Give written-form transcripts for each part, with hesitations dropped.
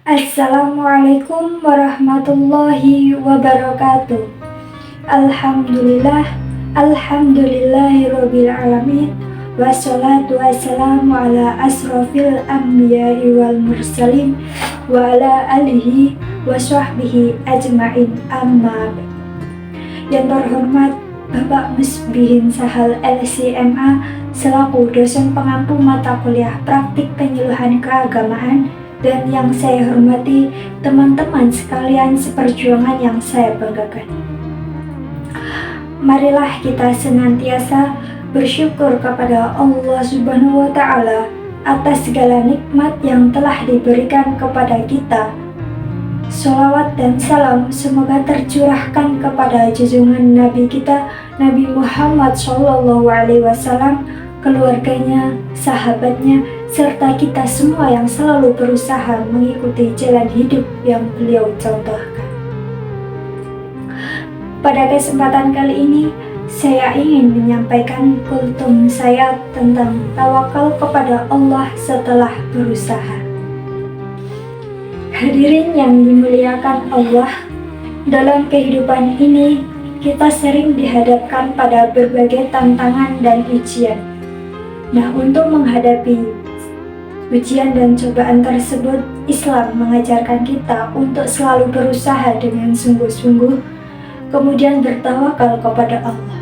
Assalamualaikum warahmatullahi wabarakatuh. Alhamdulillah, alhamdulillahirabbil alamin. Wassalatu wassalamu ala asrofil anbiya'i wal mursalin wa ala alihi wa sahbihi ajma'in, amma ba'd. Yang terhormat Bapak Musbihin Sahal LCMA selaku dosen pengampu mata kuliah praktik penyuluhan keagamaan, dan yang saya hormati teman-teman sekalian seperjuangan yang saya banggakan. Marilah kita senantiasa bersyukur kepada Allah Subhanahu wa Ta'ala atas segala nikmat yang telah diberikan kepada kita. Sholawat dan salam semoga tercurahkan kepada junjungan Nabi kita, Nabi Muhammad SAW, keluarganya, sahabatnya, serta kita semua yang selalu berusaha mengikuti jalan hidup yang beliau contohkan. Pada kesempatan kali ini, saya ingin menyampaikan kultum saya tentang tawakal kepada Allah setelah berusaha. Hadirin yang dimuliakan Allah, dalam kehidupan ini kita sering dihadapkan pada berbagai tantangan dan ujian. Nah, untuk menghadapi ujian dan cobaan tersebut, Islam mengajarkan kita untuk selalu berusaha dengan sungguh-sungguh, kemudian bertawakal kepada Allah.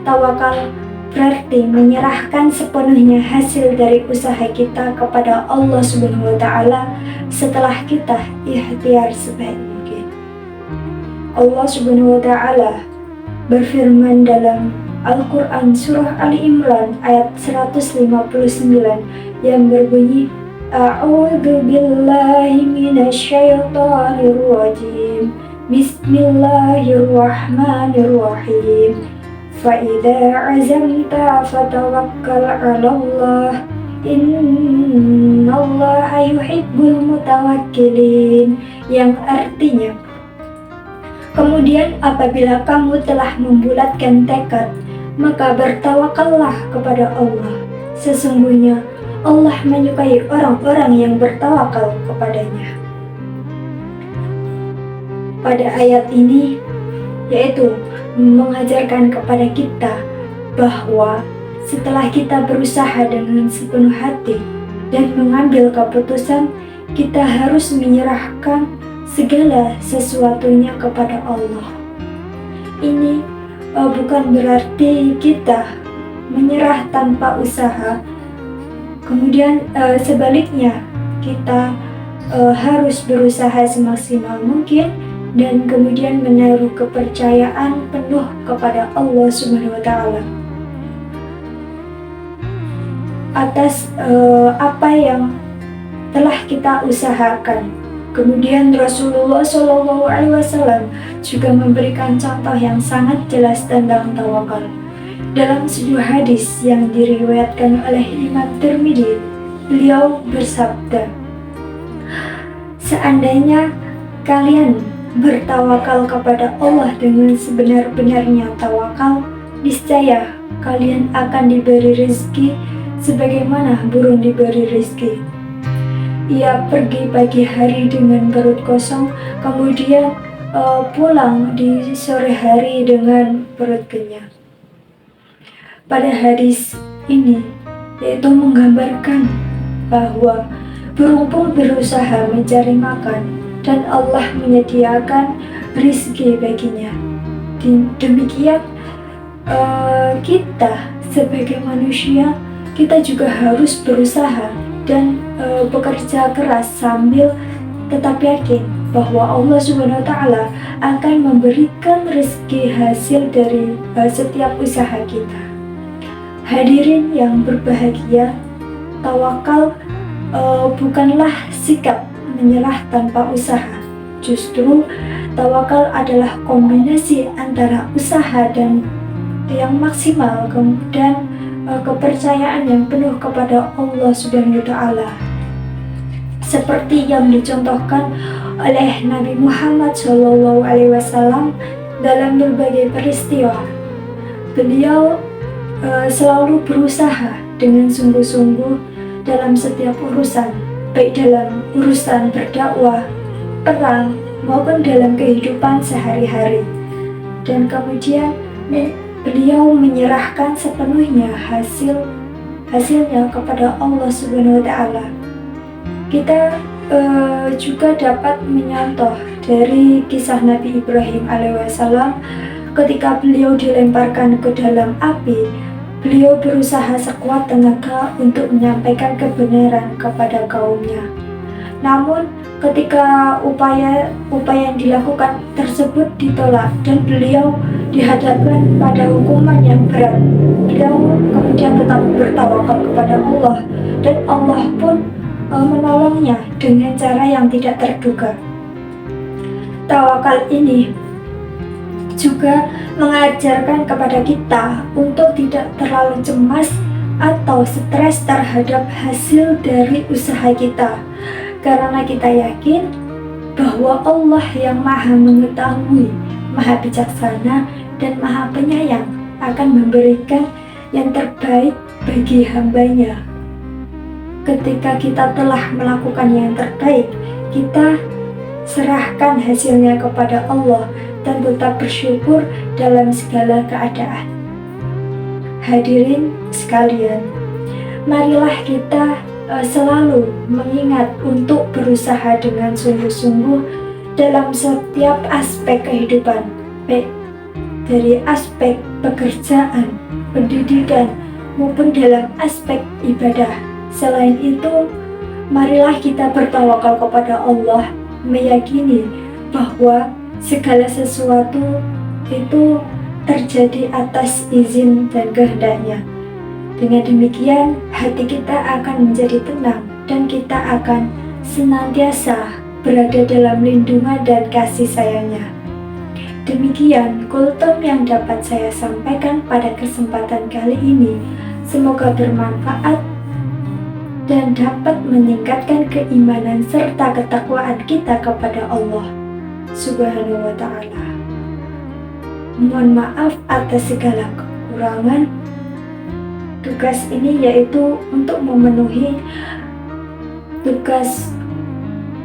Tawakal berarti menyerahkan sepenuhnya hasil dari usaha kita kepada Allah Subhanahu wa Ta'ala setelah kita ikhtiar sebaik mungkin. Allah Subhanahu wa Ta'ala berfirman dalam Al-Quran Surah Ali Imran ayat 159 yang berbunyi, A'udzu billahi minasyaitonir rajim. Bismillahirrahmanirrahim. Fa'idza azamta fatawakkal 'alallah. Innallaha yuhibbul mutawakkilin. Yang artinya, kemudian apabila kamu telah membulatkan tekad, maka bertawakallah kepada Allah. Sesungguhnya Allah menyukai orang-orang yang bertawakal kepadanya. Pada ayat ini, yaitu mengajarkan kepada kita bahwa setelah kita berusaha dengan sepenuh hati dan mengambil keputusan, kita harus menyerahkan segala sesuatunya kepada Allah. Ini bukan berarti kita menyerah tanpa usaha. Kemudian sebaliknya, kita harus berusaha semaksimal mungkin dan kemudian menaruh kepercayaan penuh kepada Allah Subhanahu wa Ta'ala atas apa yang telah kita usahakan. Kemudian Rasulullah SAW juga memberikan contoh yang sangat jelas tentang tawakal. Dalam sebuah hadis yang diriwayatkan oleh Imam Tirmidzi, beliau bersabda, seandainya kalian bertawakal kepada Allah dengan sebenar-benarnya tawakal, niscaya kalian akan diberi rezeki sebagaimana burung diberi rezeki. Ia pergi pagi hari dengan perut kosong, kemudian pulang di sore hari dengan perut kenyang. Pada hadis ini, yaitu menggambarkan bahwa burung pun berusaha mencari makan, dan Allah menyediakan rezeki baginya. Demikian kita sebagai manusia, kita juga harus berusaha dan bekerja keras sambil tetap yakin bahwa Allah Subhanahu wa Ta'ala akan memberikan rezeki hasil dari setiap usaha kita. Hadirin yang berbahagia, tawakal bukanlah sikap menyerah tanpa usaha. Justru tawakal adalah kombinasi antara usaha dan yang maksimal dan kepercayaan yang penuh kepada Allah Subhanahu wa Ta'ala. Seperti yang dicontohkan oleh Nabi Muhammad SAW dalam berbagai peristiwa. Beliau selalu berusaha dengan sungguh-sungguh dalam setiap urusan, baik dalam urusan berdakwah, perang, maupun dalam kehidupan sehari-hari. Dan kemudian beliau menyerahkan sepenuhnya hasilnya kepada Allah Subhanahu wa Ta'ala. Kita juga dapat menyontoh dari kisah Nabi Ibrahim alaihissalam. Ketika beliau dilemparkan ke dalam api, beliau berusaha sekuat tenaga untuk menyampaikan kebenaran kepada kaumnya. Namun ketika upaya yang dilakukan tersebut ditolak dan beliau dihadapkan pada hukuman yang berat, beliau kemudian tetap bertawakal kepada Allah, dan Allah pun menolongnya dengan cara yang tidak terduga. Tawakal ini juga mengajarkan kepada kita untuk tidak terlalu cemas atau stres terhadap hasil dari usaha kita, karena kita yakin bahwa Allah yang maha mengetahui, maha bijaksana, dan maha penyayang akan memberikan yang terbaik bagi hambanya. Ketika kita telah melakukan yang terbaik, kita serahkan hasilnya kepada Allah dan tetap bersyukur dalam segala keadaan. Hadirin sekalian, marilah kita selalu mengingat untuk berusaha dengan sungguh-sungguh dalam setiap aspek kehidupan, baik dari aspek pekerjaan, pendidikan, maupun dalam aspek ibadah. Selain itu, marilah kita bertawakal kepada Allah, meyakini bahwa segala sesuatu itu terjadi atas izin dan kehendaknya. Dengan demikian, hati kita akan menjadi tenang dan kita akan senantiasa berada dalam lindungan dan kasih sayangnya. Demikian kultum yang dapat saya sampaikan pada kesempatan kali ini. Semoga bermanfaat dan dapat meningkatkan keimanan serta ketakwaan kita kepada Allah Subhanahu wa Ta'ala. Mohon maaf atas segala kekurangan. Tugas ini yaitu untuk memenuhi tugas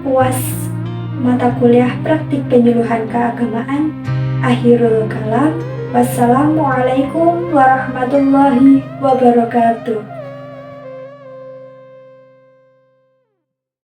UAS mata kuliah praktik penyuluhan keagamaan. Akhirul kalam. Wassalamualaikum warahmatullahi wabarakatuh.